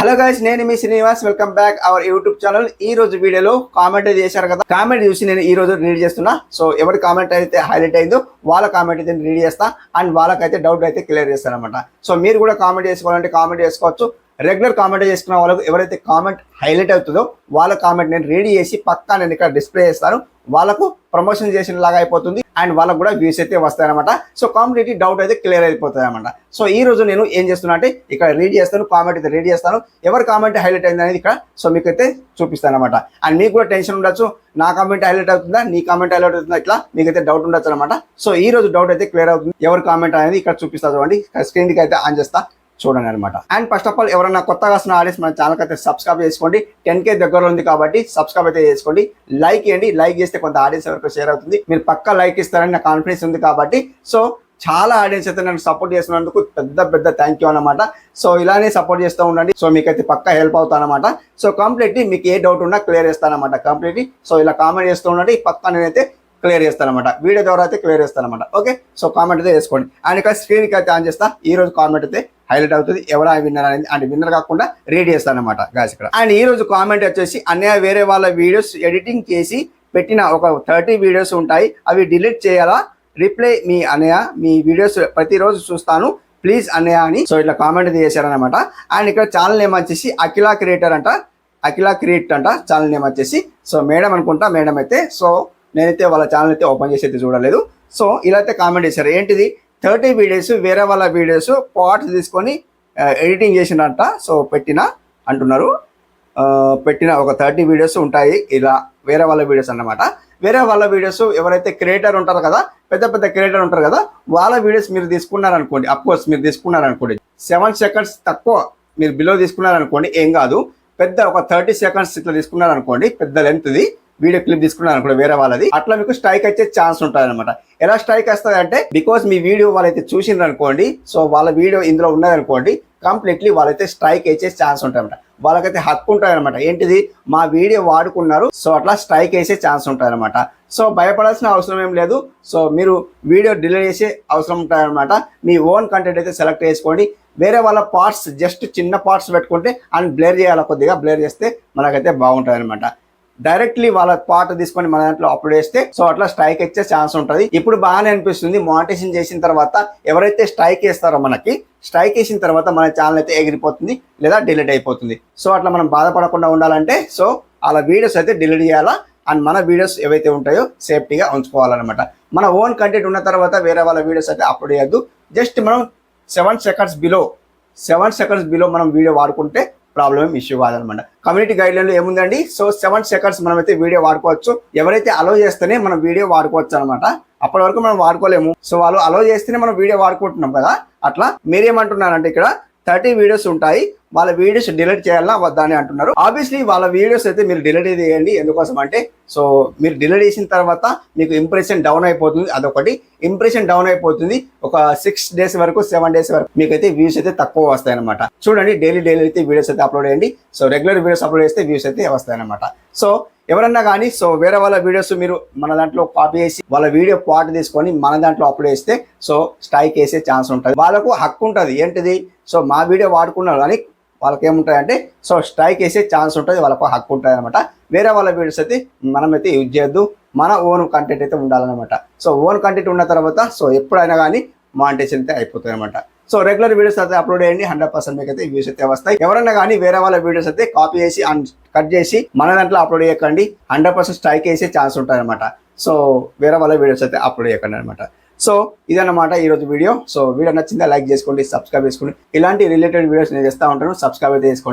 Hello guys, నేను మీ Srinivas. Welcome back our YouTube channel. ఈ రోజు వీడియోలో కామెంట్ చేశారు కదా, కామెంట్ చూసి నేను ఈ రోజు రీడ్ చేస్తున్నా. సో ఎవరి కామెంట్ అయితే హైలైట్ అయిందో వాళ్ళ కామెంట్ అయితే రీడ్ చేస్తా అండ్ వాళ్ళకైతే డౌట్ అయితే క్లియర్ చేస్తాను అనమాట. సో మీరు కూడా కామెంట్ చేసుకోవాలంటే కామెంట్ చేసుకోవచ్చు. రెగ్యులర్ కామెంట్ చేసుకున్న వాళ్ళకు ఎవరైతే కామెంట్ హైలైట్ అవుతుందో వాళ్ళ కామెంట్ నేను రీడ్ చేసి పక్కా నేను ఇక్కడ డిస్ప్లే చేస్తాను. వాళ్ళకు ప్రమోషన్ చేసిన లాగా అయిపోతుంది అండ్ వాళ్ళకు కూడా వ్యూస్ అయితే వస్తాయన్నమాట. సో కంప్లీట్లీ డౌట్ అయితే క్లియర్ అయిపోతుంది అనమాట. సో ఈ రోజు నేను ఏం చేస్తున్నా అంటే ఇక్కడ రీడ్ చేస్తాను, కామెంట్ అయితే రీడ్ చేస్తాను. ఎవరి కామెంట్ హైలైట్ అయింది అనేది ఇక్కడ సో మీకు అయితే చూపిస్తాను అనమాట. అండ్ మీకు కూడా టెన్షన్ ఉండొచ్చు, నా కామెంట్ హైలైట్ అవుతుందా, నీ కామెంట్ హైలైట్ అవుతుందా, ఇట్లా మీకైతే డౌట్ ఉండొచ్చు అనమాట. సో ఈ రోజు డౌట్ అయితే క్లియర్ అవుతుంది. ఎవరి కామెంట్ అనేది ఇక్కడ చూపిస్తా చూడండి, స్క్రీన్కి అయితే ఆన్ చేస్తా చూడండి అనమాట. అండ్ ఫస్ట్ ఆఫ్ ఆల్ ఎవరైనా కొత్తగా వస్తున్న ఆడియన్స్ మన ఛానల్కి అయితే సబ్స్క్రైబ్ చేసుకోండి. 10K దగ్గర ఉంది కాబట్టి సబ్స్క్రైబ్ అయితే చేసుకోండి. లైక్ చేయండి, లైక్ చేస్తే కొంత ఆడియన్స్ ఎవరికి షేర్ అవుతుంది. మీరు పక్కా లైక్ ఇస్తారని నాకు కాన్ఫిడెన్స్ ఉంది కాబట్టి సో చాలా ఆడియన్స్ అయితే నన్ను సపోర్ట్ చేస్తున్నందుకు పెద్ద థ్యాంక్ యూ అనమాట. సో ఇలానే సపోర్ట్ చేస్తూ ఉండండి. సో మీకైతే పక్కా హెల్ప్ అవుతాను అనమాట. సో కంప్లీట్లీ మీకు ఏ డౌట్ ఉన్నా క్లియర్ చేస్తానమాట కంప్లీట్లీ. సో ఇలా కామెంట్ చేస్తూ ఉండండి, పక్కా నేనైతే క్లియర్ చేస్తానమాట. వీడియో ద్వారా అయితే క్లియర్ చేస్తానమాట. ఓకే, సో కామెంట్ అయితే చేసుకోండి. అండ్ ఇక్కడ స్క్రీన్కి అయితే ఆన్ చేస్తా. ఈ రోజు కామెంట్ అయితే హైలైట్ అవుతుంది, ఎవరా విన్నర్ అనేది. అండ్ విన్నర్ కాకుండా రీడ్ చేస్తానమాట గాయస్ ఇక్కడ. అండ్ ఈ రోజు కామెంట్ వచ్చేసి, అన్నయ్య వేరే వాళ్ళ వీడియోస్ ఎడిటింగ్ చేసి పెట్టిన ఒక 30 వీడియోస్ ఉంటాయి, అవి డిలీట్ చేయాలా? రిప్లై మీ అన్నయ్య, మీ వీడియోస్ ప్రతిరోజు చూస్తాను ప్లీజ్ అన్నయ్య అని. సో ఇట్లా కామెంట్ అయితే చేశారనమాట. అండ్ ఇక్కడ ఛానల్ నేమ్ వచ్చేసి అఖిలా క్రియేటర్ అంట, అఖిలా క్రియేట్ అంట ఛానల్ నేమ్ వచ్చేసి. సో మేడం అనుకుంటా, మేడం అయితే. సో నేనైతే వాళ్ళ ఛానల్ అయితే ఓపెన్ చేసి అయితే చూడలేదు. సో ఇలా అయితే కామెంట్ చేశారు. ఏంటిది 30 వీడియోస్ వేరే వాళ్ళ వీడియోస్ పార్ట్స్ తీసుకొని ఎడిటింగ్ చేసినట్ట. సో పెట్టిన అంటున్నారు, పెట్టిన ఒక 30 వీడియోస్ ఉంటాయి ఇలా వేరే వాళ్ళ వీడియోస్ అన్నమాట. వేరే వాళ్ళ వీడియోస్ ఎవరైతే క్రియేటర్ ఉంటారు కదా, పెద్ద క్రియేటర్ ఉంటారు కదా, వాళ్ళ వీడియోస్ మీరు తీసుకున్నారనుకోండి, అఫ్కోర్స్ మీరు తీసుకున్నారనుకోండి 7 సెకండ్స్ తక్కువ మీరు బిలో తీసుకున్నారనుకోండి ఏం కాదు. పెద్ద ఒక 30 సెకండ్స్ ఇట్లా తీసుకున్నారనుకోండి, పెద్ద లెంత్ది వీడియో క్లిప్ తీసుకున్నారు అనుకోండి వేరే వాళ్ళది, అట్లా మీకు స్ట్రైక్ వచ్చే ఛాన్స్ ఉంటుంది అనమాట. ఎలా స్ట్రైక్ వస్తుంది అంటే, బికాస్ మీ వీడియో వాళ్ళైతే చూసిండ్రు అనుకోండి, సో వాళ్ళ వీడియో ఇందులో ఉన్నదనుకోండి, కంప్లీట్లీ వాళ్ళైతే స్ట్రైక్ వేసే ఛాన్స్ ఉంటుంది అనమాట. వాళ్ళకైతే హక్కు ఉంటుంది అనమాట. ఏంటిది, మా వీడియో వాడుకున్నారు, సో అట్లా స్ట్రైక్ వేసే ఛాన్స్ ఉంటుంది అనమాట. సో భయపడాల్సిన అవసరం ఏం లేదు. సో మీరు వీడియో డిలీట్ చేసే అవసరం ఉంటుంది అనమాట. మీ ఓన్ కంటెంట్ అయితే సెలెక్ట్ చేసుకోండి. వేరే వాళ్ళ పార్ట్స్ జస్ట్ చిన్న పార్ట్స్ పెట్టుకుంటే అండ్ బ్లేర్ చేయాలి, కొద్దిగా బ్లేర్ చేస్తే మనకైతే బాగుంటుంది అనమాట. డైరెక్ట్లీ వాళ్ళ పార్ట్ తీసుకొని మన దాంట్లో అప్లోడ్ చేస్తే సో అట్లా స్ట్రైక్ ఇచ్చే ఛాన్స్ ఉంటుంది. ఇప్పుడు బాగానే అనిపిస్తుంది. మానిటైజేషన్ చేసిన తర్వాత ఎవరైతే స్ట్రైక్ వేస్తారో మనకి, స్ట్రైక్ వేసిన తర్వాత మన ఛానల్ అయితే ఎగిరిపోతుంది లేదా డిలీట్ అయిపోతుంది. సో అట్లా మనం బాధపడకుండా ఉండాలంటే సో అలా వీడియోస్ అయితే డిలీట్ చేయాలా అండ్ మన వీడియోస్ ఏవైతే ఉంటాయో సేఫ్టీగా ఉంచుకోవాలన్నమాట. మన ఓన్ కంటెంట్ ఉన్న తర్వాత వేరే వాళ్ళ వీడియోస్ అయితే అప్లోడ్ చేయొద్దు. జస్ట్ మనం 7 సెకండ్స్ బిలో మనం వీడియో వాడుకుంటే ప్రాబ్లం ఇష్యూ కాదనమాట. కమ్యూనిటీ గైడ్ లైన్లో ఏముందండి, సో 7 సెకండ్స్ మనమైతే వీడియో వాడుకోవచ్చు. ఎవరైతే అలో చేస్తేనే మనం వీడియో వాడుకోవచ్చు అనమాట. అప్పటి వరకు మనం వాడుకోలేము. సో వాళ్ళు అలో చేస్తేనే మనం వీడియో వాడుకుంటున్నాం కదా. అట్లా మీరేమంటున్నారంటే ఇక్కడ 30 వీడియోస్ ఉంటాయి, వాళ్ళ వీడియోస్ డిలీట్ చేయాలా వద్దా అని అంటున్నారు. ఆబ్వియస్లీ వాళ్ళ వీడియోస్ అయితే మీరు డిలీట్ చేయండి. ఎందుకోసం అంటే, సో మీరు డిలీట్ చేసిన తర్వాత మీకు ఇంప్రెషన్ డౌన్ అయిపోతుంది. అదొకటి, ఇంప్రెషన్ డౌన్ అయిపోతుంది. ఒక 6 డేస్ వరకు 7 డేస్ వరకు మీకైతే వ్యూస్ అయితే తక్కువ వస్తాయి అనమాట. చూడండి, డైలీ అయితే వీడియోస్ అయితే అప్లోడ్ చేయండి. సో రెగ్యులర్ వీడియోస్ అప్లోడ్ చేస్తే వ్యూస్ అయితే వస్తాయి అనమాట. సో ఎవరన్నా కానీ సో వేరే వాళ్ళ వీడియోస్ మీరు మన దాంట్లో కాపీ చేసి వాళ్ళ వీడియో పార్ట్ తీసుకొని మన దాంట్లో అప్లోడ్ చేస్తే సో స్ట్రైక్ వేసే ఛాన్స్ ఉంటుంది. వాళ్ళకు హక్కు ఉంటుంది. ఏంటిది, సో మా వీడియో వాడుకున్నారు అని వాళ్ళకి ఏముంటాయంటే సో స్ట్రైక్ వేసే ఛాన్స్ ఉంటుంది, వాళ్ళకు హక్కు ఉంటుంది అనమాట. వేరే వాళ్ళ వీడియోస్ అయితే మనమైతే యూజ్ చేయొద్దు. మన ఓన్ కంటెంట్ అయితే ఉండాలన్నమాట. సో ఓన్ కంటెంట్ ఉన్న తర్వాత సో ఎప్పుడైనా కానీ మానిటైజేషన్ అయితే అయిపోతుంది అనమాట. సో రెగ్యులర్ వీడియోస్ అయితే అప్లోడ్ చేయండి, 100% మీకు అయితే వ్యూస్ అయితే వస్తాయి. ఎవరైనా కానీ వేరే వాళ్ళ వీడియోస్ అయితే కాపీ చేసి అండ్ కట్ చేసి మన దాంట్లో అప్లోడ్ చేయకండి. 100% స్ట్రైక్ వేసే ఛాన్స్ ఉంటుంది అనమాట. సో వేరే వాళ్ళ వీడియోస్ అయితే అప్లోడ్ చేయకండి అనమాట. సో ఇదన్నమాట ఈరోజు వీడియో. సో వీడియో నచ్చిందా లైక్ చేసుకోండి, సబ్స్క్రైబ్ చేసుకోండి. ఇలాంటి రిలేటెడ్ వీడియోస్ నేను చేస్తూ ఉంటాను, సబ్స్క్రైబ్ అయితే చేసుకోండి.